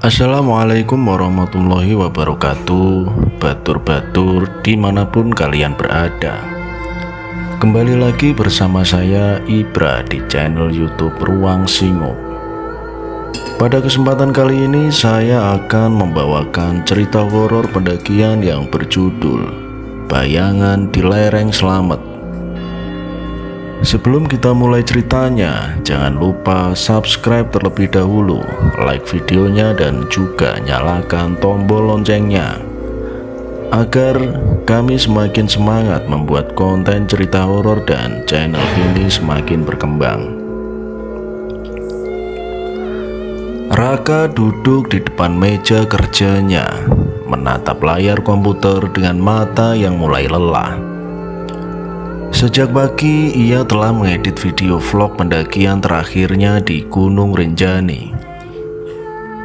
Assalamualaikum warahmatullahi wabarakatuh. Batur-batur dimanapun kalian berada, kembali lagi bersama saya Ibra di channel YouTube Ruang Singo. Pada kesempatan kali ini saya akan membawakan cerita horor pendakian yang berjudul Bayangan di Lereng Slamet. Sebelum kita mulai ceritanya, jangan lupa subscribe terlebih dahulu, like videonya dan juga nyalakan tombol loncengnya agar kami semakin semangat membuat konten cerita horor dan channel ini semakin berkembang. Raka duduk di depan meja kerjanya, menatap layar komputer dengan mata yang mulai lelah. Sejak pagi ia telah mengedit video vlog pendakian terakhirnya di Gunung Rinjani.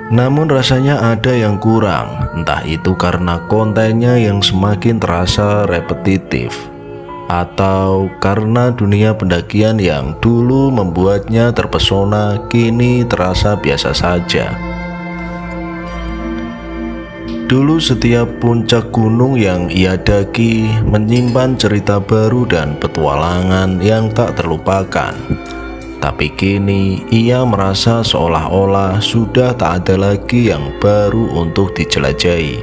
Namun rasanya ada yang kurang, entah itu karena kontennya yang semakin terasa repetitif, atau karena dunia pendakian yang dulu membuatnya terpesona kini terasa biasa saja. Dulu setiap puncak gunung yang ia daki menyimpan cerita baru dan petualangan yang tak terlupakan. Tapi kini ia merasa seolah-olah sudah tak ada lagi yang baru untuk dijelajahi.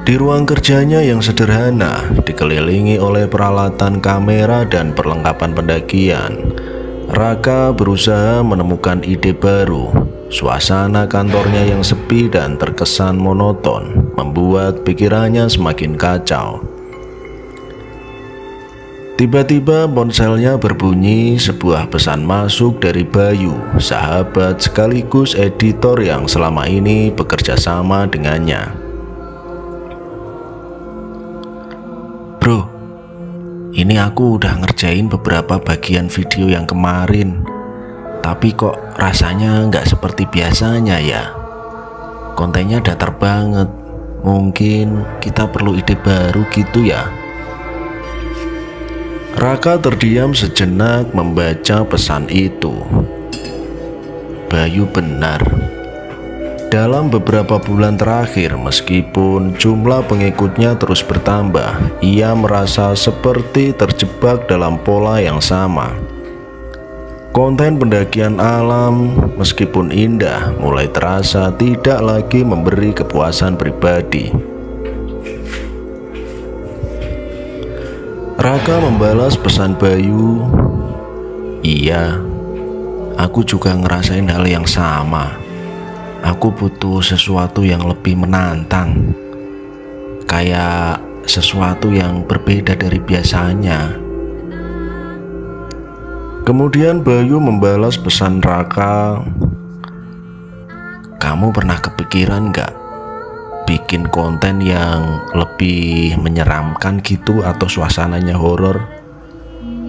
Di ruang kerjanya yang sederhana, dikelilingi oleh peralatan kamera dan perlengkapan pendakian, Raka berusaha menemukan ide baru. Suasana kantornya yang sepi dan terkesan monoton membuat pikirannya semakin kacau. Tiba-tiba ponselnya berbunyi, sebuah pesan masuk dari Bayu, sahabat sekaligus editor yang selama ini bekerja sama dengannya. "Bro, ini aku udah ngerjain beberapa bagian video yang kemarin, tapi kok rasanya nggak seperti biasanya ya. Kontennya datar banget. Mungkin kita perlu ide baru gitu ya." Raka terdiam sejenak membaca pesan itu. Bayu benar. Dalam beberapa bulan terakhir, meskipun jumlah pengikutnya terus bertambah, ia merasa seperti terjebak dalam pola yang sama. Konten pendakian alam meskipun indah mulai terasa tidak lagi memberi kepuasan pribadi. Raka membalas pesan Bayu, "Iya, aku juga ngerasain hal yang sama. Aku butuh sesuatu yang lebih menantang, kayak sesuatu yang berbeda dari biasanya." Kemudian Bayu membalas pesan Raka, "Kamu pernah kepikiran gak bikin konten yang lebih menyeramkan gitu atau suasananya horor?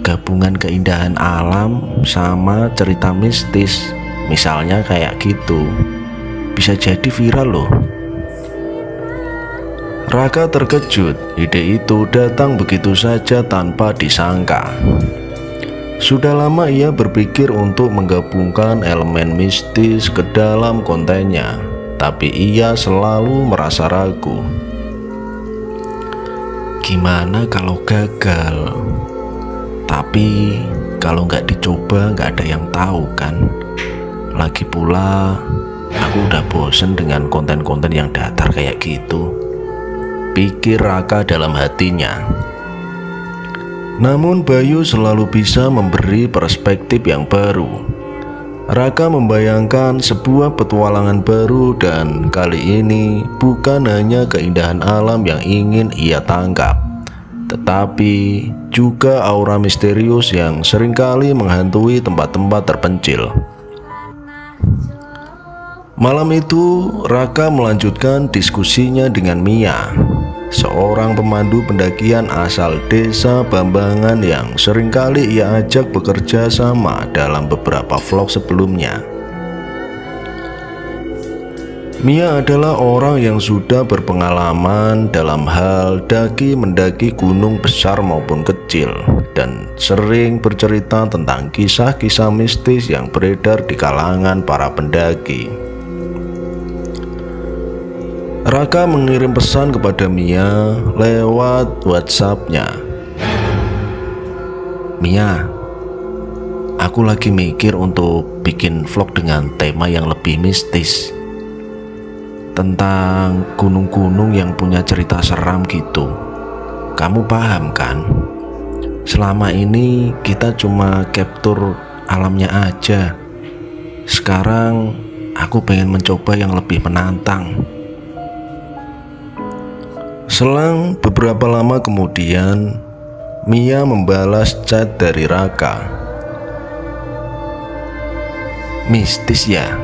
Gabungan keindahan alam sama cerita mistis, misalnya kayak gitu. Bisa jadi viral loh." Raka terkejut, ide itu datang begitu saja tanpa disangka. Sudah lama ia berpikir untuk menggabungkan elemen mistis ke dalam kontennya, tapi ia selalu merasa ragu. Gimana kalau gagal? Tapi kalau nggak dicoba nggak ada yang tahu kan. Lagi pula aku udah bosen dengan konten-konten yang datar kayak gitu, pikir Raka dalam hatinya. Namun Bayu selalu bisa memberi perspektif yang baru. Raka membayangkan sebuah petualangan baru, dan kali ini bukan hanya keindahan alam yang ingin ia tangkap, tetapi juga aura misterius yang seringkali menghantui tempat-tempat terpencil. Malam itu Raka melanjutkan diskusinya dengan Mia, seorang pemandu pendakian asal desa Bambangan yang seringkali ia ajak bekerja sama dalam beberapa vlog sebelumnya. Mia adalah orang yang sudah berpengalaman dalam hal mendaki gunung besar maupun kecil dan sering bercerita tentang kisah-kisah mistis yang beredar di kalangan para pendaki. Raka mengirim pesan kepada Mia lewat WhatsApp-nya. "Mia, aku lagi mikir untuk bikin vlog dengan tema yang lebih mistis, tentang gunung-gunung yang punya cerita seram gitu. Kamu paham kan? Selama ini kita cuma capture alamnya aja. Sekarang aku pengen mencoba yang lebih menantang." Selang beberapa lama kemudian, Mia membalas chat dari Raka. "Mistis ya?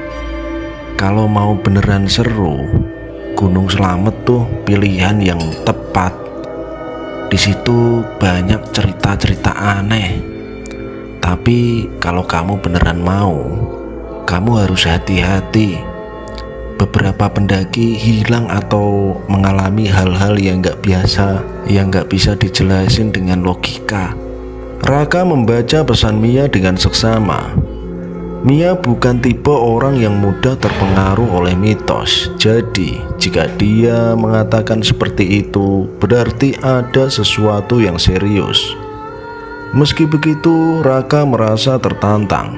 Kalau mau beneran seru, Gunung Slamet tuh pilihan yang tepat. Di situ banyak cerita-cerita aneh. Tapi kalau kamu beneran mau, kamu harus hati-hati. Beberapa pendaki hilang atau mengalami hal-hal yang gak biasa, yang gak bisa dijelasin dengan logika." Raka membaca pesan Mia dengan seksama. Mia bukan tipe orang yang mudah terpengaruh oleh mitos. Jadi, jika dia mengatakan seperti itu, berarti ada sesuatu yang serius. Meski begitu, Raka merasa tertantang.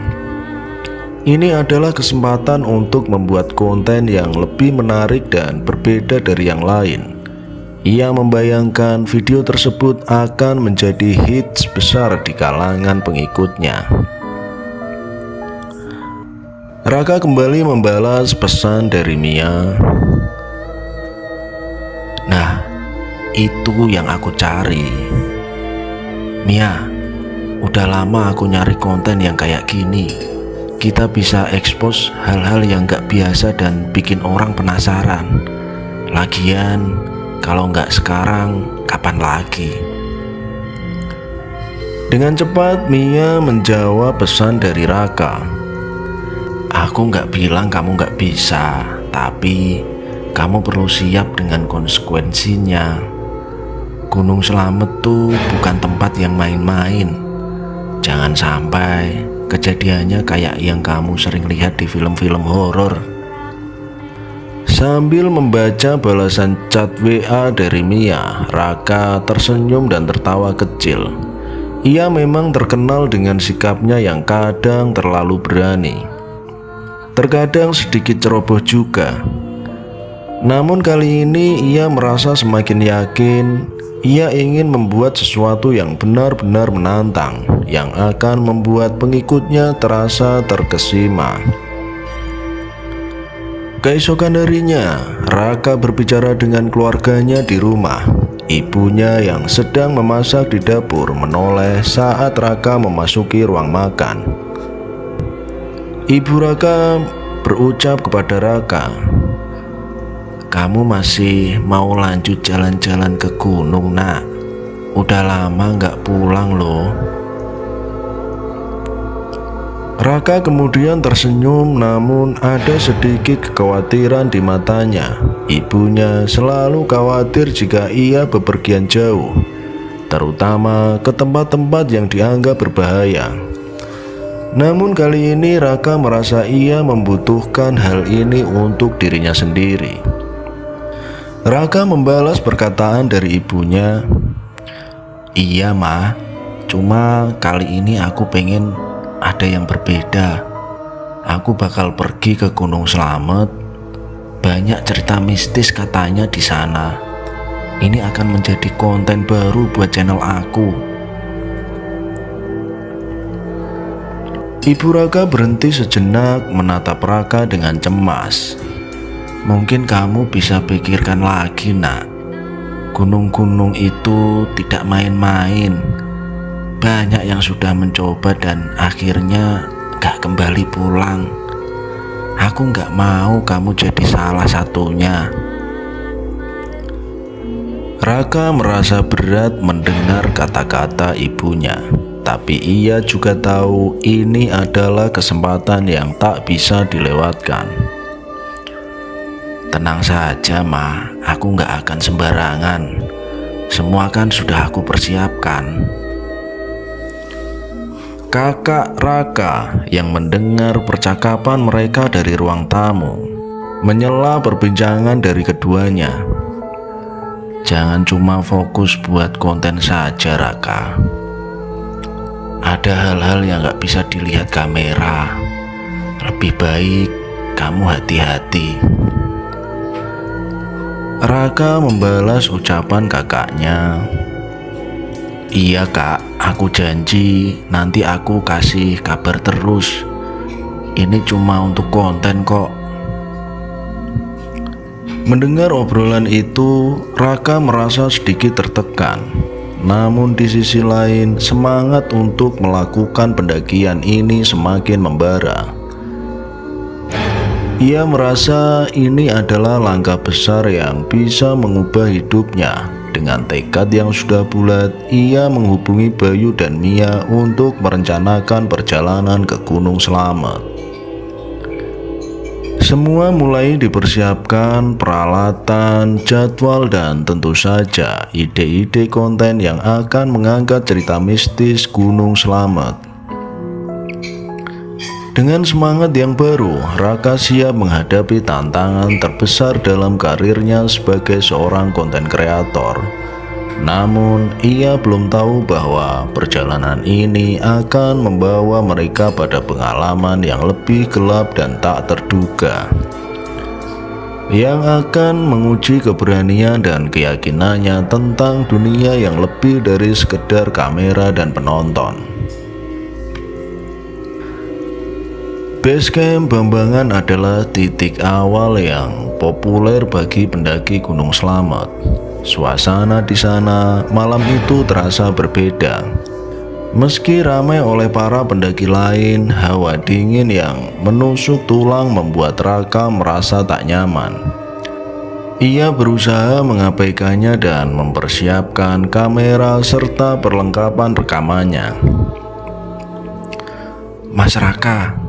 Ini adalah kesempatan untuk membuat konten yang lebih menarik dan berbeda dari yang lain. Ia membayangkan video tersebut akan menjadi hits besar di kalangan pengikutnya. Raka kembali membalas pesan dari Mia. "Nah, itu yang aku cari. Mia, udah lama aku nyari konten yang kayak gini. Kita bisa expose hal-hal yang gak biasa dan bikin orang penasaran. Lagian, kalau gak sekarang, kapan lagi?" Dengan cepat Mia menjawab pesan dari Raka. "Aku gak bilang kamu gak bisa, tapi kamu perlu siap dengan konsekuensinya. Gunung Slamet tuh bukan tempat yang main-main. Jangan sampai kejadiannya kayak yang kamu sering lihat di film-film horor." Sambil membaca balasan chat WA dari Mia, Raka tersenyum dan tertawa kecil. Ia memang terkenal dengan sikapnya yang kadang terlalu berani, terkadang sedikit ceroboh juga. Namun kali ini ia merasa semakin yakin. Ia ingin membuat sesuatu yang benar-benar menantang, yang akan membuat pengikutnya terasa terkesima. Keesokan harinya, Raka berbicara dengan keluarganya di rumah. Ibunya yang sedang memasak di dapur menoleh saat Raka memasuki ruang makan. Ibu Raka berucap kepada Raka, "Kamu masih mau lanjut jalan-jalan ke gunung, nak? Udah lama gak pulang loh." Raka kemudian tersenyum, namun ada sedikit kekhawatiran di matanya. Ibunya selalu khawatir jika ia bepergian jauh, terutama ke tempat-tempat yang dianggap berbahaya. Namun kali ini Raka merasa ia membutuhkan hal ini untuk dirinya sendiri. Raka membalas perkataan dari ibunya. "Iya, Ma, cuma kali ini aku pengen ada yang berbeda. Aku bakal pergi ke Gunung Slamet. Banyak cerita mistis katanya di sana. Ini akan menjadi konten baru buat channel aku." Ibu Raka berhenti sejenak menatap Raka dengan cemas. "Mungkin kamu bisa pikirkan lagi, nak. Gunung-gunung itu tidak main-main. Banyak yang sudah mencoba dan akhirnya gak kembali pulang. Aku gak mau kamu jadi salah satunya." Raka merasa berat mendengar kata-kata ibunya. Tapi ia juga tahu ini adalah kesempatan yang tak bisa dilewatkan. Tenang saja, Ma. Aku nggak akan sembarangan. Semua kan sudah aku persiapkan. Kakak Raka yang mendengar percakapan mereka dari ruang tamu menyela perbincangan dari keduanya. Jangan cuma fokus buat konten saja, Raka. Ada hal-hal yang gak bisa dilihat kamera. Lebih baik kamu hati-hati. Raka membalas ucapan kakaknya. Iya kak, aku janji nanti aku kasih kabar terus. Ini cuma untuk konten kok. Mendengar obrolan itu, Raka merasa sedikit tertekan. Namun di sisi lain, semangat untuk melakukan pendakian ini semakin membara. Ia merasa ini adalah langkah besar yang bisa mengubah hidupnya. Dengan tekad yang sudah bulat, ia menghubungi Bayu dan Mia untuk merencanakan perjalanan ke Gunung Slamet. Semua mulai dipersiapkan, peralatan, jadwal, dan tentu saja ide-ide konten yang akan mengangkat cerita mistis Gunung Slamet. Dengan semangat yang baru, Raka siap menghadapi tantangan terbesar dalam karirnya sebagai seorang konten kreator. Namun, ia belum tahu bahwa perjalanan ini akan membawa mereka pada pengalaman yang lebih gelap dan tak terduga, yang akan menguji keberanian dan keyakinannya tentang dunia yang lebih dari sekedar kamera dan penonton. Basecamp Bambangan adalah titik awal yang populer bagi pendaki Gunung Slamet. Suasana di sana malam itu terasa berbeda. Meski ramai oleh para pendaki lain, hawa dingin yang menusuk tulang membuat Raka merasa tak nyaman. Ia berusaha mengabaikannya dan mempersiapkan kamera serta perlengkapan rekamannya. Mas Raka,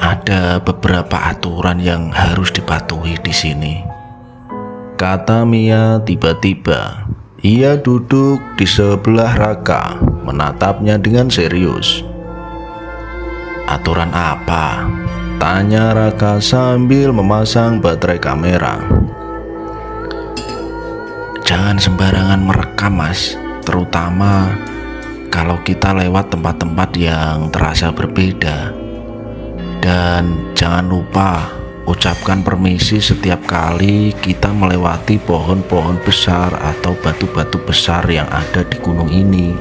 ada beberapa aturan yang harus dipatuhi di sini, kata Mia tiba-tiba. Ia duduk di sebelah Raka, menatapnya dengan serius. Aturan apa? Tanya Raka sambil memasang baterai kamera. Jangan sembarangan merekam, Mas, terutama kalau kita lewat tempat-tempat yang terasa berbeda. Dan jangan lupa ucapkan permisi setiap kali kita melewati pohon-pohon besar atau batu-batu besar yang ada di gunung ini.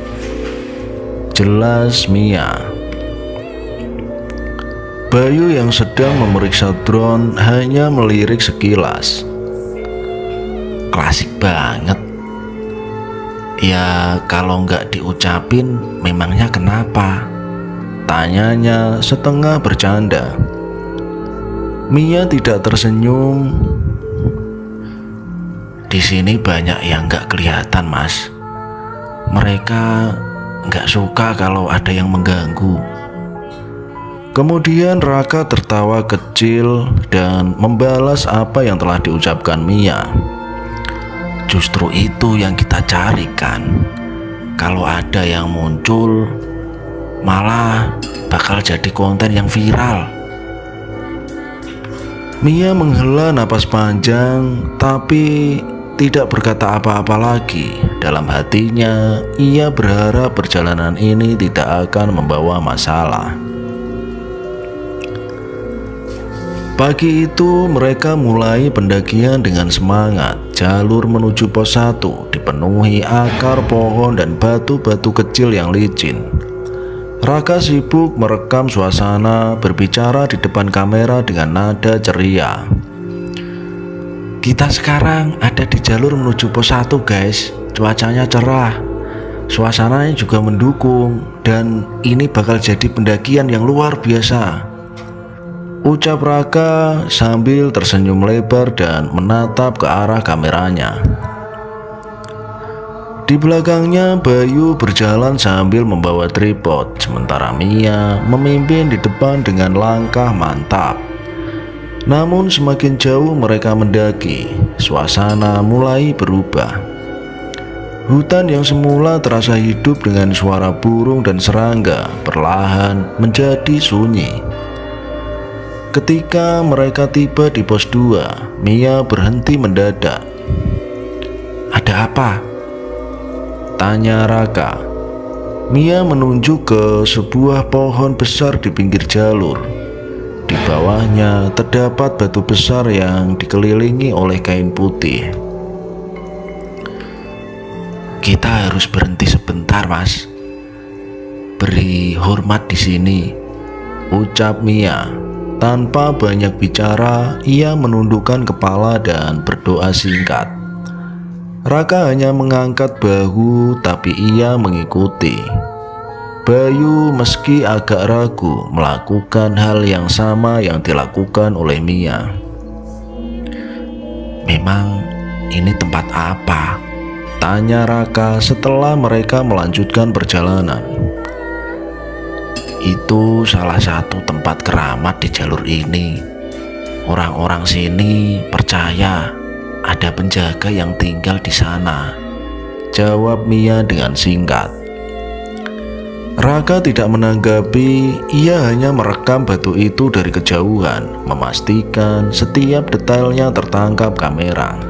Jelas Mia. Bayu yang sedang memeriksa drone hanya melirik sekilas. Klasik banget. Ya kalau nggak diucapin memangnya kenapa? Tanyanya setengah bercanda. Mia tidak tersenyum. Di sini banyak yang nggak kelihatan, Mas. Mereka nggak suka kalau ada yang mengganggu. Kemudian Raka tertawa kecil dan membalas apa yang telah diucapkan Mia. Justru itu yang kita carikan. Kalau ada yang muncul, malah bakal jadi konten yang viral. Mia menghela napas panjang tapi tidak berkata apa-apa lagi. Dalam hatinya, ia berharap perjalanan ini tidak akan membawa masalah. Pagi itu mereka mulai pendakian dengan semangat. Jalur menuju pos 1 dipenuhi akar pohon dan batu-batu kecil yang licin. Raka sibuk merekam suasana, berbicara di depan kamera dengan nada ceria. Kita sekarang ada di jalur menuju pos 1 guys. Cuacanya cerah, suasananya juga mendukung, dan ini bakal jadi pendakian yang luar biasa, ucap Raka sambil tersenyum lebar dan menatap ke arah kameranya. Di belakangnya Bayu berjalan sambil membawa tripod, sementara Mia memimpin di depan dengan langkah mantap. Namun semakin jauh mereka mendaki, suasana mulai berubah. Hutan yang semula terasa hidup dengan suara burung dan serangga perlahan menjadi sunyi. Ketika mereka tiba di pos 2, Mia berhenti mendadak. "Ada apa?" tanya Raka. Mia menunjuk ke sebuah pohon besar di pinggir jalur. Di bawahnya terdapat batu besar yang dikelilingi oleh kain putih. "Kita harus berhenti sebentar, Mas. Beri hormat di sini," ucap Mia. Tanpa banyak bicara, ia menundukkan kepala dan berdoa singkat. Raka hanya mengangkat bahu, tapi ia mengikuti. Bayu meski agak ragu melakukan hal yang sama yang dilakukan oleh Mia. "Memang ini tempat apa?" tanya Raka setelah mereka melanjutkan perjalanan. "Itu salah satu tempat keramat di jalur ini. Orang-orang sini percaya ada penjaga yang tinggal di sana," jawab Mia dengan singkat. Raka tidak menanggapi, ia hanya merekam batu itu dari kejauhan, memastikan setiap detailnya tertangkap kamera.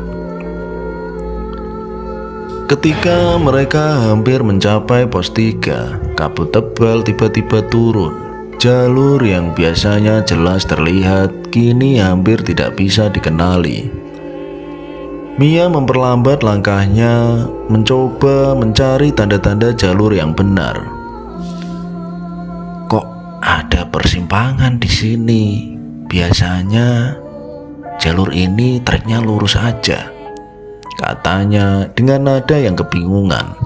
Ketika mereka hampir mencapai pos 3, kabut tebal tiba-tiba turun. Jalur yang biasanya jelas terlihat kini hampir tidak bisa dikenali. Mia memperlambat langkahnya, mencoba mencari tanda-tanda jalur yang benar. "Kok ada persimpangan di sini? Biasanya jalur ini treknya lurus aja," katanya dengan nada yang kebingungan.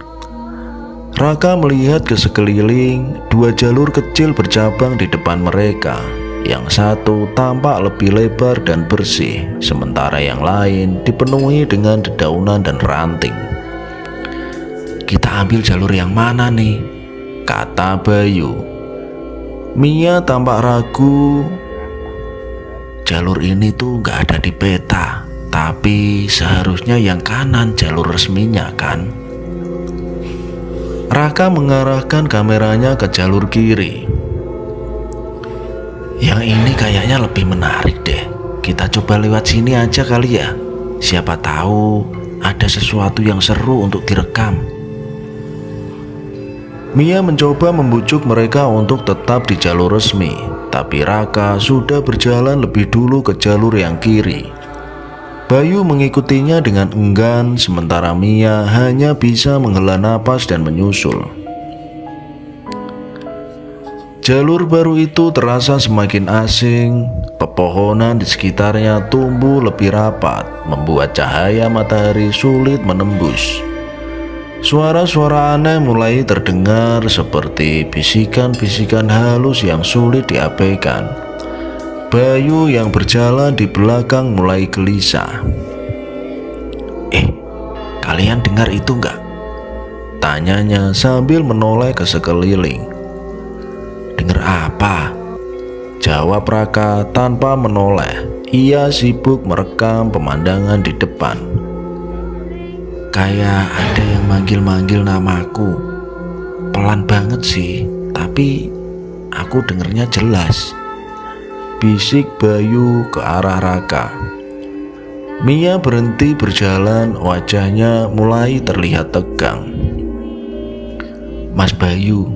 Raka melihat ke sekeliling, 2 jalur kecil bercabang di depan mereka. Yang satu tampak lebih lebar dan bersih, sementara yang lain dipenuhi dengan dedaunan dan ranting. "Kita ambil jalur yang mana nih?" kata Bayu. Mia tampak ragu. "Jalur ini tuh gak ada di peta, tapi seharusnya yang kanan jalur resminya kan?" Raka mengarahkan kameranya ke jalur kiri. "Yang ini kayaknya lebih menarik deh. Kita coba lewat sini aja kali ya. Siapa tahu ada sesuatu yang seru untuk direkam." Mia mencoba membujuk mereka untuk tetap di jalur resmi, tapi Raka sudah berjalan lebih dulu ke jalur yang kiri. Bayu mengikutinya dengan enggan, sementara Mia hanya bisa menghela napas dan menyusul. Jalur baru itu terasa semakin asing. Pepohonan di sekitarnya tumbuh lebih rapat, membuat cahaya matahari sulit menembus. Suara-suara aneh mulai terdengar, seperti bisikan-bisikan halus yang sulit diabaikan. Bayu yang berjalan di belakang mulai gelisah. Kalian dengar itu enggak?" tanyanya sambil menoleh ke sekeliling. "Dengar apa?" jawab Raka tanpa menoleh. Ia sibuk merekam pemandangan di depan. "Kayak ada yang manggil-manggil namaku. Pelan banget sih, tapi aku dengernya jelas," bisik Bayu ke arah Raka. Mia berhenti berjalan, wajahnya mulai terlihat tegang. "Mas Bayu,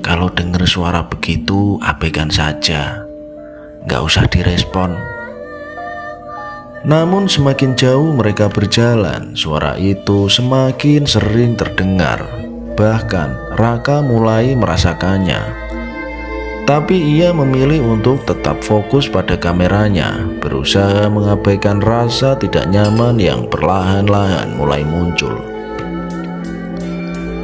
kalau dengar suara begitu abaikan saja, gak usah direspon." Namun semakin jauh mereka berjalan, suara itu semakin sering terdengar. Bahkan Raka mulai merasakannya. Tapi ia memilih untuk tetap fokus pada kameranya, berusaha mengabaikan rasa tidak nyaman yang perlahan-lahan mulai muncul.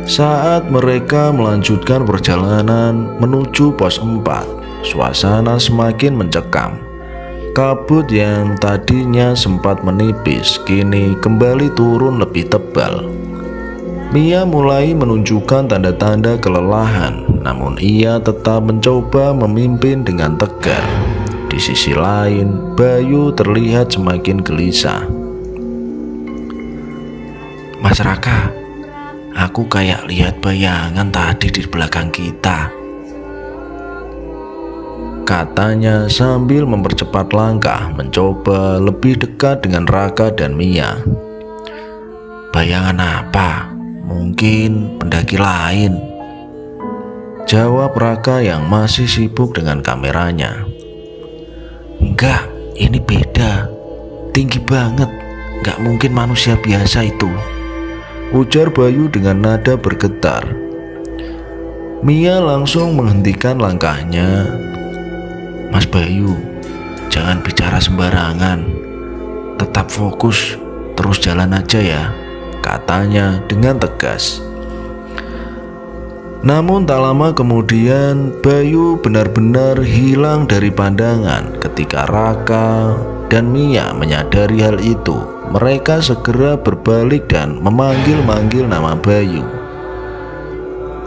Saat mereka melanjutkan perjalanan menuju pos 4, suasana semakin mencekam. Kabut yang tadinya sempat menipis kini kembali turun lebih tebal. Mia mulai menunjukkan tanda-tanda kelelahan, namun ia tetap mencoba memimpin dengan tegar. Di Di sisi lain, Bayu terlihat semakin gelisah. "Mas Raka, aku kayak lihat bayangan tadi di belakang kita," katanya sambil mempercepat langkah mencoba lebih dekat dengan Raka dan Mia. "Bayangan apa? Mungkin pendaki lain," jawab Raka yang masih sibuk dengan kameranya. "Enggak, ini beda. Tinggi banget. Enggak mungkin manusia biasa itu," ujar Bayu dengan nada bergetar. Mia langsung menghentikan langkahnya. "Mas Bayu, jangan bicara sembarangan. Tetap fokus, terus jalan aja ya," katanya dengan tegas. Namun tak lama kemudian Bayu benar-benar hilang dari pandangan. Ketika Raka dan Mia menyadari hal itu, mereka segera berbalik dan memanggil-manggil nama Bayu.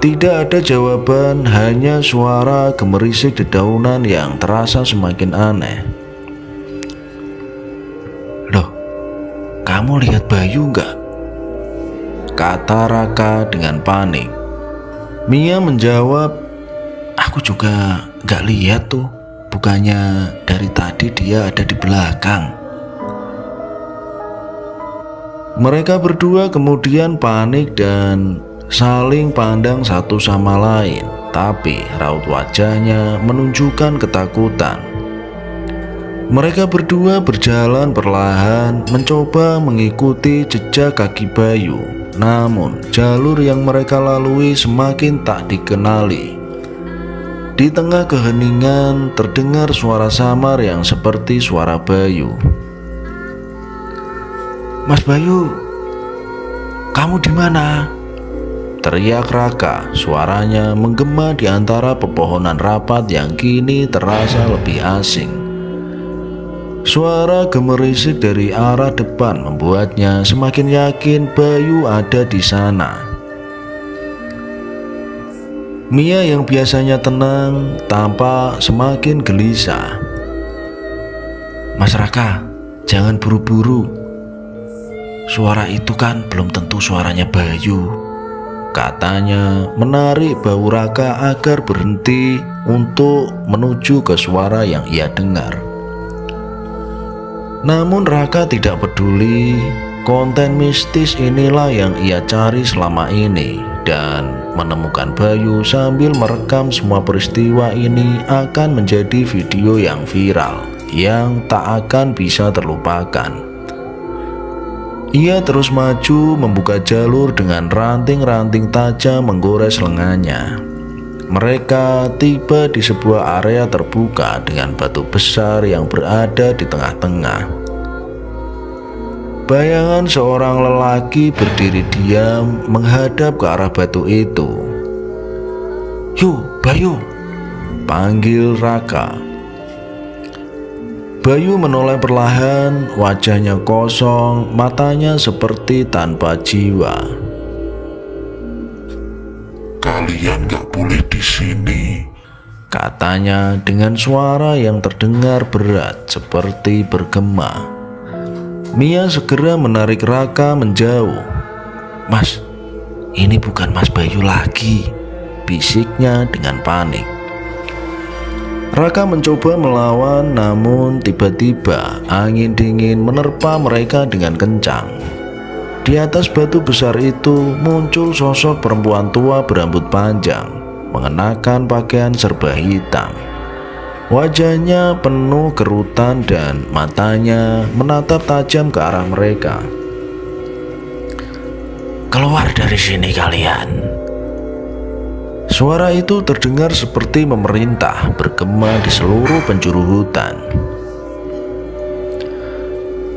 Tidak ada jawaban, hanya suara gemerisik dedaunan yang terasa semakin aneh. "Loh, kamu lihat Bayu enggak?" kata Raka dengan panik. Mia menjawab, "Aku juga gak lihat tuh. Bukannya dari tadi dia ada di belakang." Mereka berdua kemudian panik dan saling pandang satu sama lain, tapi raut wajahnya menunjukkan ketakutan. Mereka berdua berjalan perlahan mencoba mengikuti jejak kaki Bayu. Namun jalur yang mereka lalui semakin tak dikenali. Di tengah keheningan terdengar suara samar yang seperti suara Bayu. "Mas Bayu, kamu di mana?" teriak Raka. Suaranya menggema di antara pepohonan rapat yang kini terasa lebih asing. Suara gemerisik dari arah depan membuatnya semakin yakin Bayu ada di sana. Mia yang biasanya tenang tampak semakin gelisah. "Mas Raka, jangan buru-buru. Suara itu kan belum tentu suaranya Bayu," katanya menarik bahu Raka agar berhenti untuk menuju ke suara yang ia dengar. Namun Raka tidak peduli. Konten mistis inilah yang ia cari selama ini, dan menemukan Bayu sambil merekam semua peristiwa ini akan menjadi video yang viral yang tak akan bisa terlupakan. Ia terus maju membuka jalur dengan ranting-ranting tajam menggores lengannya. Mereka tiba di sebuah area terbuka dengan batu besar yang berada di tengah-tengah. Bayangan seorang lelaki berdiri diam menghadap ke arah batu itu. "Yuk, Bayu," panggil Raka. Bayu menoleh perlahan, wajahnya kosong, matanya seperti tanpa jiwa. "Kalian gak boleh di sini," katanya dengan suara yang terdengar berat seperti bergema. Mia segera menarik Raka menjauh. "Mas, ini bukan Mas Bayu lagi," bisiknya dengan panik. Raka mencoba melawan, namun tiba-tiba angin dingin menerpa mereka dengan kencang. Di atas batu besar itu muncul sosok perempuan tua berambut panjang, mengenakan pakaian serba hitam. Wajahnya penuh kerutan dan matanya menatap tajam ke arah mereka. "Keluar dari sini kalian!" Suara itu terdengar seperti memerintah, bergema di seluruh penjuru hutan.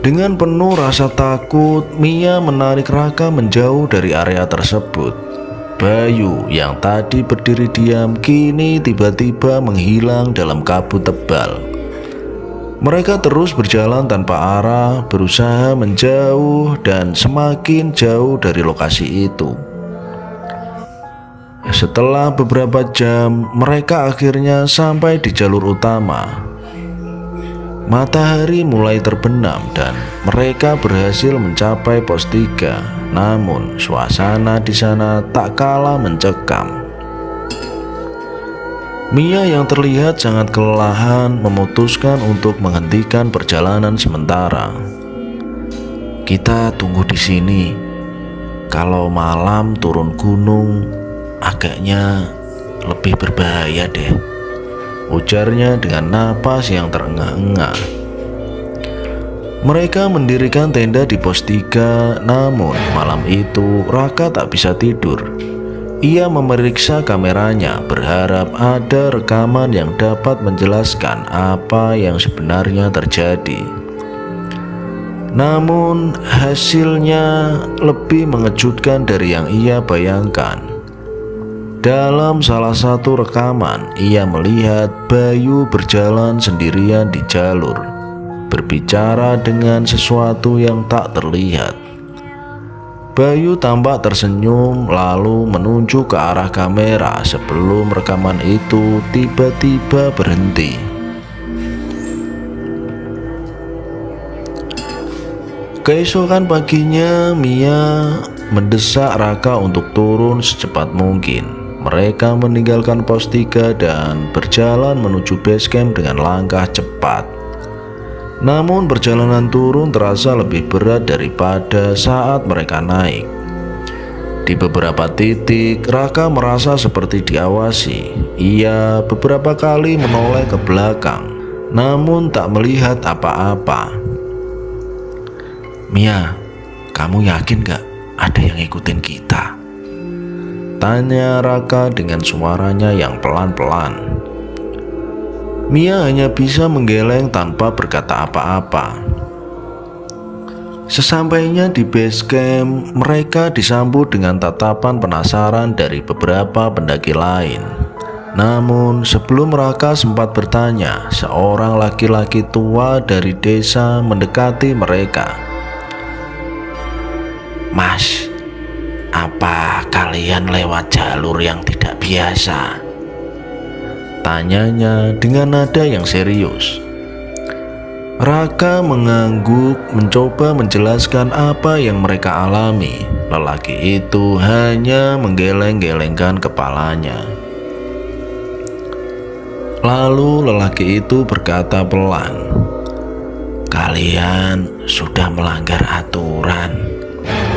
Dengan penuh rasa takut, Mia menarik Raka menjauh dari area tersebut. Bayu yang tadi berdiri diam kini tiba-tiba menghilang dalam kabut tebal. Mereka terus berjalan tanpa arah, berusaha menjauh dan semakin jauh dari lokasi itu. Setelah beberapa jam, mereka akhirnya sampai di jalur utama. Matahari mulai terbenam dan mereka berhasil mencapai pos 3. Namun suasana di sana tak kalah mencekam. Mia yang terlihat sangat kelelahan memutuskan untuk menghentikan perjalanan sementara. "Kita tunggu di sini. Kalau malam turun gunung agaknya lebih berbahaya deh," ujarnya dengan napas yang terengah-engah. Mereka mendirikan tenda di pos 3, namun malam itu Raka tak bisa tidur. Ia memeriksa kameranya, berharap ada rekaman yang dapat menjelaskan apa yang sebenarnya terjadi. Namun hasilnya lebih mengejutkan dari yang ia bayangkan. Dalam salah satu rekaman, ia melihat Bayu berjalan sendirian di jalur, berbicara dengan sesuatu yang tak terlihat. Bayu tampak tersenyum lalu menunjuk ke arah kamera sebelum rekaman itu tiba-tiba berhenti. Keesokan paginya, Mia mendesak Raka untuk turun secepat mungkin. Mereka meninggalkan pos 3 dan berjalan menuju base camp dengan langkah cepat. Namun perjalanan turun terasa lebih berat daripada saat mereka naik. Di beberapa titik, Raka merasa seperti diawasi. Ia beberapa kali menoleh ke belakang, namun tak melihat apa-apa. "Mia, kamu yakin gak ada yang ngikutin kita?" tanya Raka dengan suaranya yang pelan-pelan. Mia hanya bisa menggeleng tanpa berkata apa-apa. Sesampainya di base camp, mereka disambut dengan tatapan penasaran dari beberapa pendaki lain. Namun sebelum Raka sempat bertanya, seorang laki-laki tua dari desa mendekati mereka. "Mas, apa kalian lewat jalur yang tidak biasa?" tanyanya dengan nada yang serius. Raka mengangguk mencoba menjelaskan apa yang mereka alami. Lelaki itu hanya menggeleng-gelengkan kepalanya. Lalu lelaki itu berkata pelan, "Kalian sudah melanggar aturan.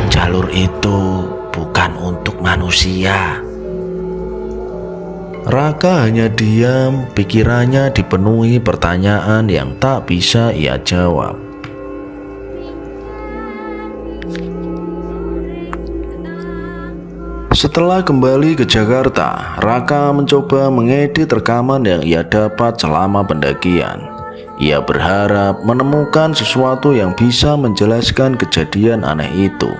Jalur itu bukan untuk manusia." Raka hanya diam, pikirannya dipenuhi pertanyaan yang tak bisa ia jawab. Setelah kembali ke Jakarta, Raka mencoba mengedit rekaman yang ia dapat selama pendakian. Ia berharap menemukan sesuatu yang bisa menjelaskan kejadian aneh itu,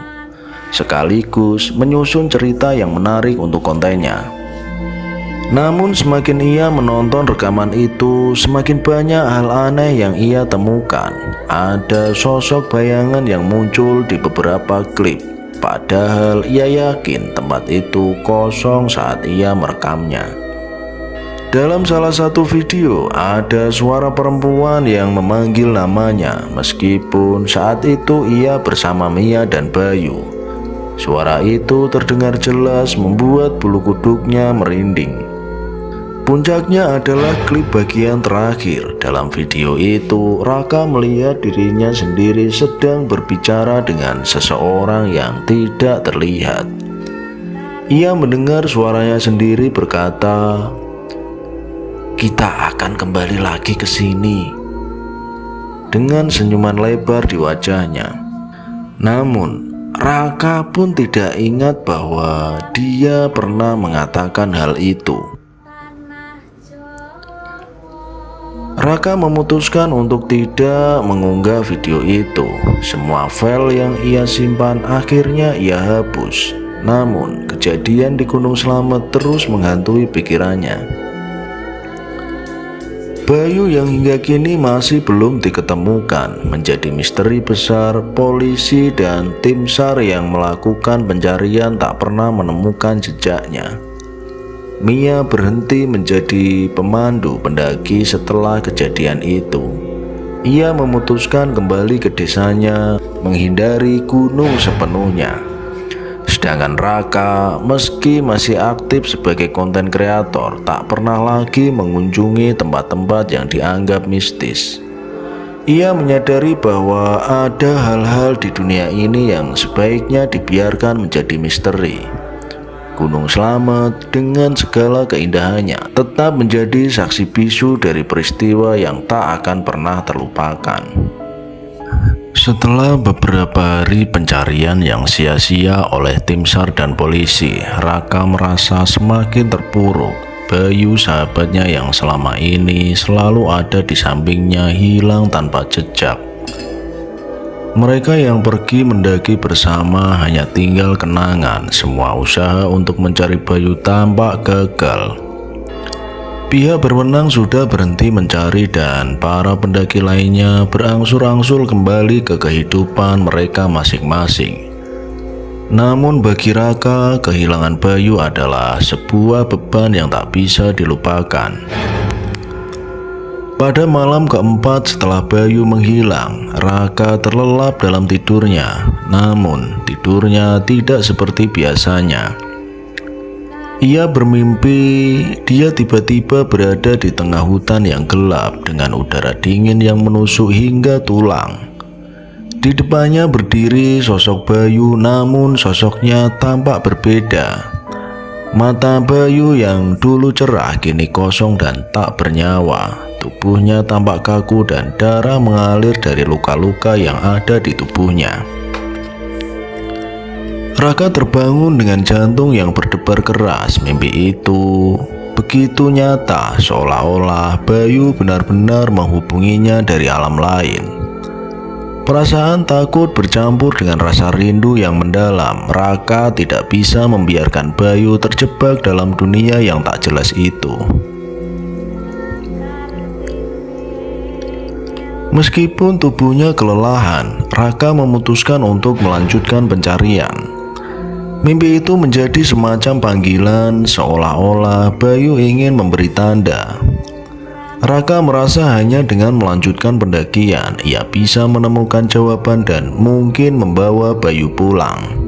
sekaligus menyusun cerita yang menarik untuk kontennya. Namun semakin ia menonton rekaman itu, semakin banyak hal aneh yang ia temukan. Ada sosok bayangan yang muncul di beberapa klip, padahal ia yakin tempat itu kosong saat ia merekamnya. Dalam salah satu video, ada suara perempuan yang memanggil namanya, meskipun saat itu ia bersama Mia dan Bayu. Suara itu terdengar jelas membuat bulu kuduknya merinding. Puncaknya adalah klip bagian terakhir. Dalam video itu, Raka melihat dirinya sendiri sedang berbicara dengan seseorang yang tidak terlihat. Ia mendengar suaranya sendiri berkata, "Kita akan kembali lagi ke sini," dengan senyuman lebar di wajahnya. Namun Raka pun tidak ingat bahwa dia pernah mengatakan hal itu. Raka memutuskan untuk tidak mengunggah video itu. Semua file yang ia simpan akhirnya ia hapus. Namun kejadian di Gunung Slamet terus menghantui pikirannya. Bayu yang hingga kini masih belum diketemukan menjadi misteri besar. Polisi dan tim SAR yang melakukan pencarian tak pernah menemukan jejaknya. Mia berhenti menjadi pemandu pendaki setelah kejadian itu. ia memutuskan kembali ke desanya, menghindari gunung sepenuhnya. Sedangkan Raka, meski masih aktif sebagai konten kreator, tak pernah lagi mengunjungi tempat-tempat yang dianggap mistis. Ia menyadari bahwa ada hal-hal di dunia ini yang sebaiknya dibiarkan menjadi misteri. Gunung Slamet dengan segala keindahannya tetap menjadi saksi bisu dari peristiwa yang tak akan pernah terlupakan. Setelah beberapa hari pencarian yang sia-sia oleh tim SAR dan polisi, Raka merasa semakin terpuruk. Bayu, sahabatnya yang selama ini selalu ada di sampingnya, hilang tanpa jejak. Mereka yang pergi mendaki bersama hanya tinggal kenangan. Semua usaha untuk mencari Bayu tampak gagal. Pihak berwenang sudah berhenti mencari dan para pendaki lainnya berangsur-angsur kembali ke kehidupan mereka masing-masing. Namun bagi Raka, kehilangan Bayu adalah sebuah beban yang tak bisa dilupakan. Pada malam keempat setelah Bayu menghilang, Raka terlelap dalam tidurnya. Namun tidurnya tidak seperti biasanya. Ia bermimpi dia tiba-tiba berada di tengah hutan yang gelap dengan udara dingin yang menusuk hingga tulang. Di depannya berdiri sosok Bayu, namun sosoknya tampak berbeda. Mata Bayu yang dulu cerah kini kosong dan tak bernyawa. Tubuhnya tampak kaku dan darah mengalir dari luka-luka yang ada di tubuhnya. Raka terbangun dengan jantung yang berdebar keras. Mimpi itu begitu nyata, seolah-olah Bayu benar-benar menghubunginya dari alam lain. Perasaan takut bercampur dengan rasa rindu yang mendalam. Raka tidak bisa membiarkan Bayu terjebak dalam dunia yang tak jelas itu. Meskipun tubuhnya kelelahan, Raka memutuskan untuk melanjutkan pencarian. Mimpi itu menjadi semacam panggilan, seolah-olah Bayu ingin memberi tanda. Raka merasa hanya dengan melanjutkan pendakian, ia bisa menemukan jawaban dan mungkin membawa Bayu pulang.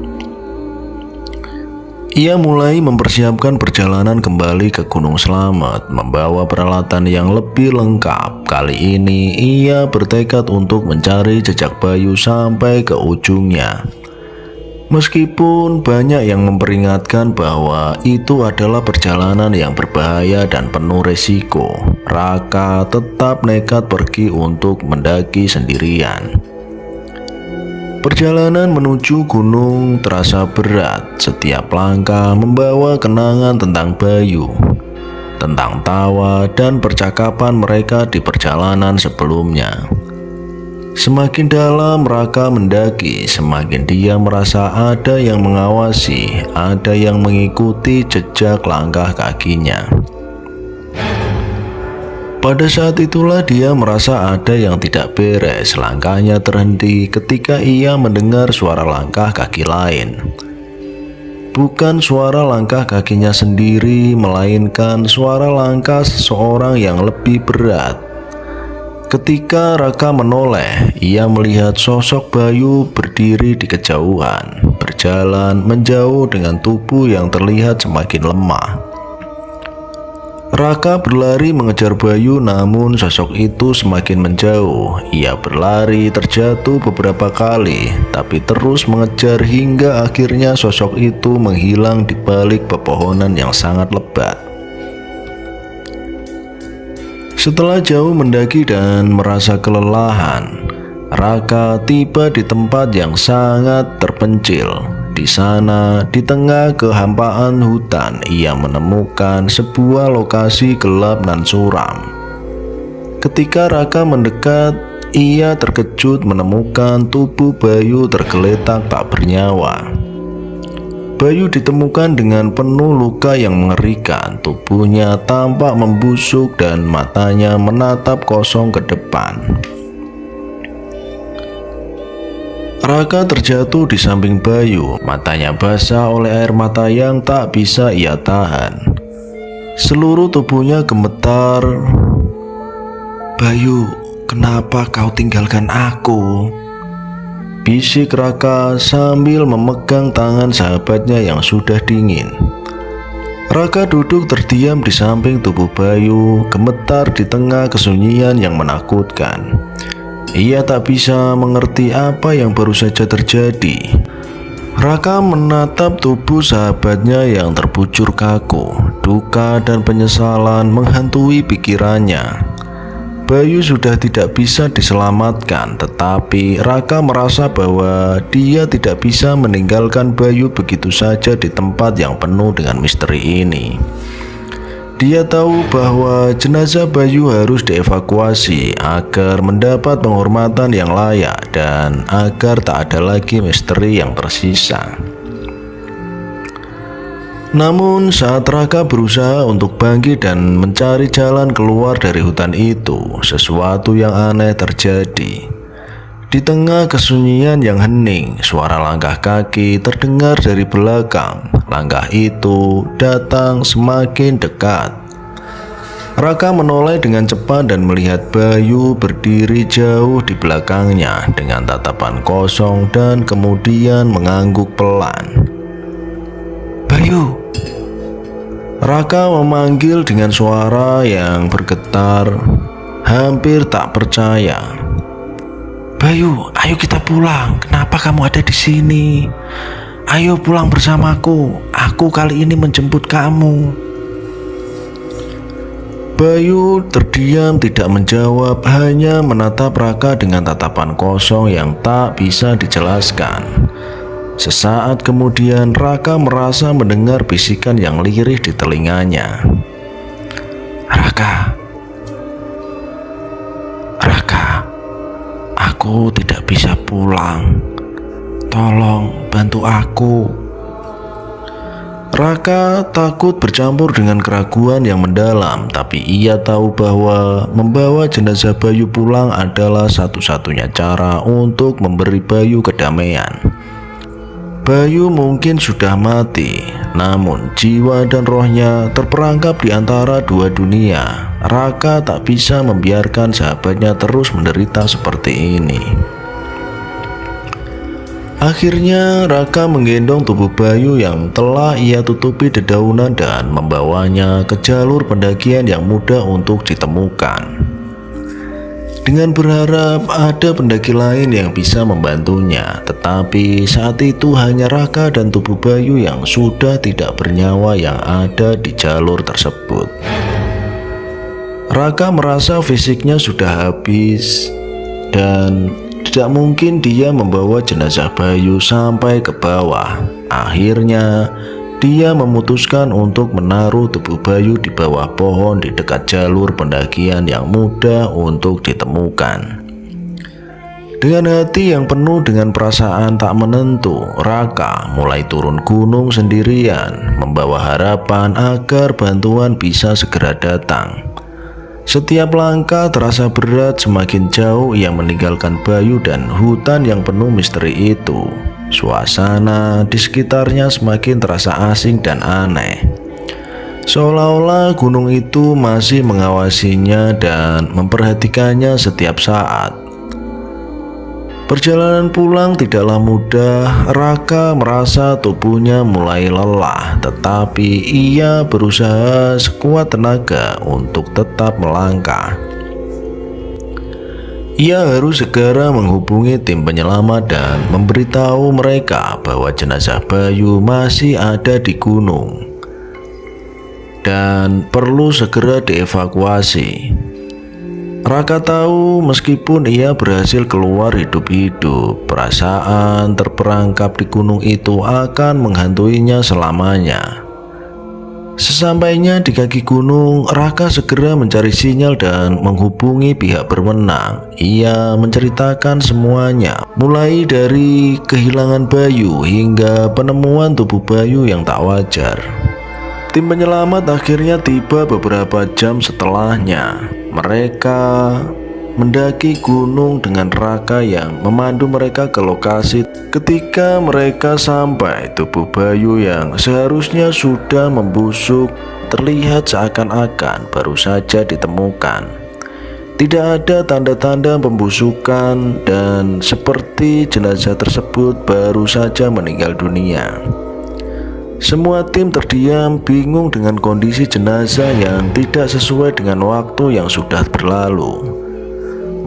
Ia mulai mempersiapkan perjalanan kembali ke Gunung Slamet, membawa peralatan yang lebih lengkap. Kali ini ia bertekad untuk mencari jejak Bayu sampai ke ujungnya. Meskipun banyak yang memperingatkan bahwa itu adalah perjalanan yang berbahaya dan penuh resiko, Raka tetap nekat pergi untuk mendaki sendirian. Perjalanan menuju gunung terasa berat. Setiap langkah membawa kenangan tentang Bayu, tentang tawa dan percakapan mereka di perjalanan sebelumnya. Semakin dalam Raka mendaki, semakin dia merasa ada yang mengawasi, ada yang mengikuti jejak langkah kakinya. Pada saat itulah dia merasa ada yang tidak beres. Langkahnya terhenti ketika ia mendengar suara langkah kaki lain. Bukan suara langkah kakinya sendiri, melainkan suara langkah seseorang yang lebih berat. Ketika Raka menoleh, ia melihat sosok Bayu berdiri di kejauhan, berjalan menjauh dengan tubuh yang terlihat semakin lemah. Raka berlari mengejar Bayu, namun sosok itu semakin menjauh. Ia berlari terjatuh beberapa kali, tapi terus mengejar hingga akhirnya sosok itu menghilang di balik pepohonan yang sangat lebat. Setelah jauh mendaki dan merasa kelelahan, Raka tiba di tempat yang sangat terpencil. Di sana, di tengah kehampaan hutan, ia menemukan sebuah lokasi gelap dan suram. Ketika Raka mendekat, ia terkejut menemukan tubuh Bayu tergeletak tak bernyawa. Bayu ditemukan dengan penuh luka yang mengerikan. Tubuhnya tampak membusuk dan matanya menatap kosong ke depan. Raka terjatuh di samping Bayu. Matanya basah oleh air mata yang tak bisa ia tahan. Seluruh tubuhnya gemetar. "Bayu, kenapa kau tinggalkan aku?" bisik Raka sambil memegang tangan sahabatnya yang sudah dingin. Raka duduk terdiam di samping tubuh Bayu, gemetar di tengah kesunyian yang menakutkan. Ia tak bisa mengerti apa yang baru saja terjadi. Raka menatap tubuh sahabatnya yang terbujur kaku. Duka dan penyesalan menghantui pikirannya. Bayu sudah tidak bisa diselamatkan, tetapi Raka merasa bahwa dia tidak bisa meninggalkan Bayu begitu saja di tempat yang penuh dengan misteri ini. Dia tahu bahwa jenazah Bayu harus dievakuasi agar mendapat penghormatan yang layak dan agar tak ada lagi misteri yang tersisa. Namun saat Raka berusaha untuk bangkit dan mencari jalan keluar dari hutan itu, sesuatu yang aneh terjadi. Di tengah kesunyian yang hening, suara langkah kaki terdengar dari belakang. Langkah itu datang semakin dekat. Raka menoleh dengan cepat dan melihat Bayu berdiri jauh di belakangnya dengan tatapan kosong dan kemudian mengangguk pelan. "Bayu!" Raka memanggil dengan suara yang bergetar, hampir tak percaya. "Bayu, ayo kita pulang. Kenapa kamu ada di sini? Ayo pulang bersamaku. Aku kali ini menjemput kamu." Bayu terdiam tidak menjawab, hanya menatap Raka dengan tatapan kosong yang tak bisa dijelaskan. Sesaat kemudian Raka merasa mendengar bisikan yang lirih di telinganya. Raka, aku tidak bisa pulang. Tolong bantu aku." Raka takut bercampur dengan keraguan yang mendalam, tapi ia tahu bahwa membawa jenazah Bayu pulang adalah satu-satunya cara untuk memberi Bayu kedamaian. Bayu mungkin sudah mati, namun jiwa dan rohnya terperangkap di antara dua dunia. Raka tak bisa membiarkan sahabatnya terus menderita seperti ini. Akhirnya Raka menggendong tubuh Bayu yang telah ia tutupi dedaunan dan membawanya ke jalur pendakian yang mudah untuk ditemukan. Dengan berharap ada pendaki lain yang bisa membantunya, tetapi saat itu hanya Raka dan tubuh Bayu yang sudah tidak bernyawa yang ada di jalur tersebut. Raka merasa fisiknya sudah habis dan tidak mungkin dia membawa jenazah Bayu sampai ke bawah. Akhirnya dia memutuskan untuk menaruh tubuh Bayu di bawah pohon di dekat jalur pendakian yang mudah untuk ditemukan. Dengan hati yang penuh dengan perasaan tak menentu, Raka mulai turun gunung sendirian, membawa harapan agar bantuan bisa segera datang. Setiap langkah terasa berat, semakin jauh ia meninggalkan Bayu dan hutan yang penuh misteri itu. Suasana di sekitarnya semakin terasa asing dan aneh, seolah-olah gunung itu masih mengawasinya dan memperhatikannya setiap saat. Perjalanan pulang tidaklah mudah. Raka merasa tubuhnya mulai lelah, tetapi ia berusaha sekuat tenaga untuk tetap melangkah. Ia harus segera menghubungi tim penyelamat dan memberitahu mereka bahwa jenazah Bayu masih ada di gunung dan perlu segera dievakuasi. Raka tahu meskipun ia berhasil keluar hidup-hidup, perasaan terperangkap di gunung itu akan menghantuinya selamanya. Sesampainya di kaki gunung, Raka segera mencari sinyal dan menghubungi pihak berwenang. Ia menceritakan semuanya, mulai dari kehilangan Bayu hingga penemuan tubuh Bayu yang tak wajar. Tim penyelamat akhirnya tiba beberapa jam setelahnya. Mereka mendaki gunung dengan Raka yang memandu mereka ke lokasi. Ketika mereka sampai, tubuh Bayu yang seharusnya sudah membusuk terlihat seakan-akan baru saja ditemukan. Tidak ada tanda-tanda pembusukan dan seperti jenazah tersebut baru saja meninggal dunia. Semua tim terdiam bingung dengan kondisi jenazah yang tidak sesuai dengan waktu yang sudah berlalu.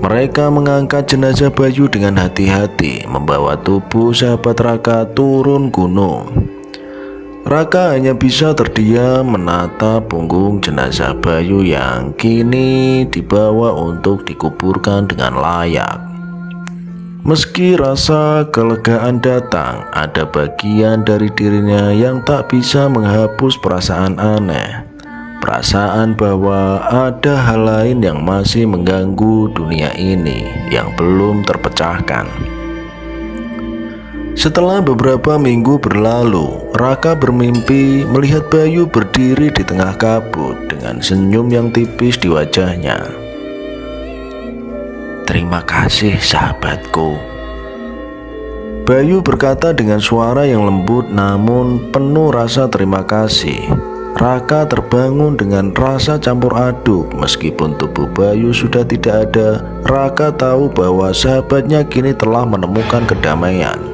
Mereka mengangkat jenazah Bayu dengan hati-hati, membawa tubuh sahabat Raka turun gunung. Raka hanya bisa terdiam menatap punggung jenazah Bayu yang kini dibawa untuk dikuburkan dengan layak. Meski rasa kelegaan datang, ada bagian dari dirinya yang tak bisa menghapus perasaan aneh. Perasaan bahwa ada hal lain yang masih mengganggu dunia ini yang belum terpecahkan. Setelah beberapa minggu berlalu, Raka bermimpi melihat Bayu berdiri di tengah kabut dengan senyum yang tipis di wajahnya. "Terima kasih sahabatku," Bayu berkata dengan suara yang lembut namun penuh rasa terima kasih. Raka terbangun dengan rasa campur aduk. Meskipun tubuh Bayu sudah tidak ada, Raka tahu bahwa sahabatnya kini telah menemukan kedamaian.